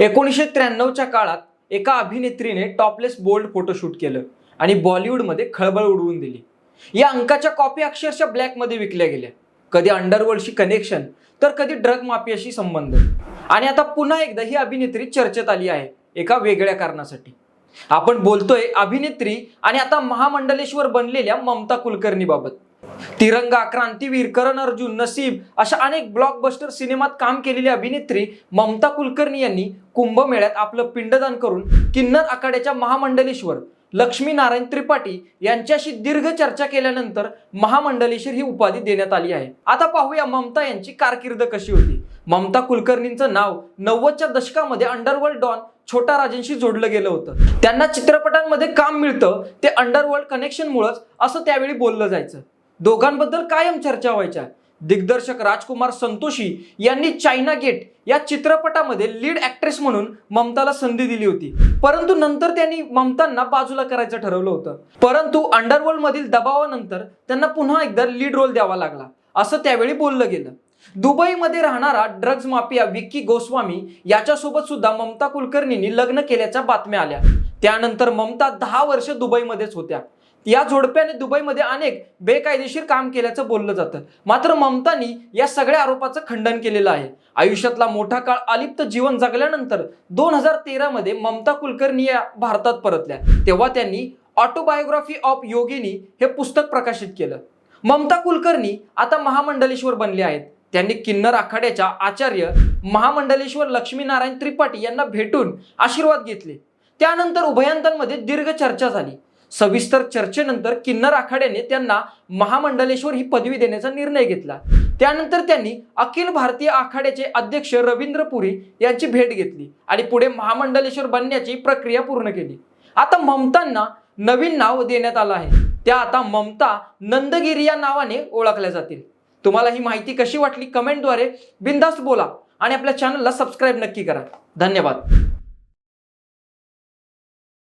1993च्या काळात एका अभिनेत्रीने टॉपलेस बोल्ड फोटोशूट केलं आणि बॉलिवूडमध्ये खळबळ उडवून दिली। या अंकाच्या कॉपी अक्षरशः ब्लॅकमध्ये विकल्या गेल्या। कधी अंडरवर्ल्डशी कनेक्शन तर कधी ड्रग माफियाशी संबंध। आणि आता पुन्हा एकदा ही अभिनेत्री चर्चेत आली आहे एका वेगळ्या कारणासाठी। आपण बोलतोय अभिनेत्री आणि आता महामंडलेश्वर बनलेल्या ममता कुलकर्णी बाबत। तिरंगा, क्रांतीवीर, करण अर्जुन, नसीब अशा अनेक ब्लॉकबस्टर सिनेमात काम केलेली अभिनेत्री ममता कुलकर्णी यांनी कुंभमेळ्यात आपलं पिंडदान करून किन्नर आखाड्याच्या महामंडलेश्वर लक्ष्मीनारायण त्रिपाठी यांच्याशी दीर्घ चर्चा केल्यानंतर महामंडलेश्वर ही उपाधी देण्यात आली आहे। आता पाहूया ममता यांची कारकीर्द कशी होती। ममता कुलकर्णींचं नाव 90च्या दशकामध्ये अंडरवर्ल्ड डॉन छोटा राजनशी जोडलं गेलं होतं। त्यांना चित्रपटांमध्ये काम मिळतं ते अंडरवर्ल्ड कनेक्शनमुळेच असं त्यावेळी बोललं जायचं। दोघांबद्दल कायम चर्चा व्हायच्या। दिग्दर्शक राजकुमार संतोषी यांनी चायना गेट या चित्रपटामध्ये लीड ॲक्ट्रेस म्हणून ममताला संधी दिली होती, परंतु नंतर त्यांनी ममतांना बाजूला करायचं ठरवलं होतं। परंतु अंडरवर्ल्ड मधील दबावानंतर त्यांना पुन्हा एकदा लीड रोल द्यावा लागला असं त्यावेळी बोललं गेलं। दुबईमध्ये राहणारा ड्रग्ज माफिया विक्की गोस्वामी याच्यासोबत सुद्धा ममता कुलकर्णींनी लग्न केल्याच्या बातम्या आल्या। त्यानंतर ममता 10 वर्ष दुबईमध्येच होत्या। या जोडप्याने दुबईमध्ये अनेक बेकायदेशीर काम केल्याचं बोललं जातं, मात्र ममतांनी या सगळ्या आरोपाचं खंडन केलेलं आहे। आयुष्यातला मोठा काळ अलिप्त जीवन जगल्यानंतर 2013 मध्ये ममता कुलकर्णी या भारतात परतल्या, तेव्हा त्यांनी ऑटोबायोग्राफी ऑफ योगिनी हे पुस्तक प्रकाशित केलं। ममता कुलकर्णी आता महामंडलेश्वर बनले आहेत। त्यांनी किन्नर आखाड्याच्या आचार्य महामंडलेश्वर लक्ष्मीनारायण त्रिपाठी यांना भेटून आशीर्वाद घेतले। त्यानंतर उभयतांमध्ये दीर्घ चर्चा झाली। सविस्तर चर्चेनंतर किन्नर आखाड्याने त्यांना महामंडलेश्वर ही पदवी देण्याचा निर्णय घेतला। त्यानंतर त्यांनी अखिल भारतीय आखाड्याचे अध्यक्ष रवींद्र पुरी यांची भेट घेतली आणि पुढे महामंडलेश्वर बनण्याची प्रक्रिया पूर्ण केली। आता ममतांना नवीन नाव देण्यात आलं आहे। त्या आता ममता नंदगिरी या नावाने ओळखल्या जातील। तुम्हाला ही माहिती कशी वाटली कमेंटद्वारे बिनधास्त बोला आणि आपल्या चॅनलला सबस्क्राईब नक्की करा। धन्यवाद।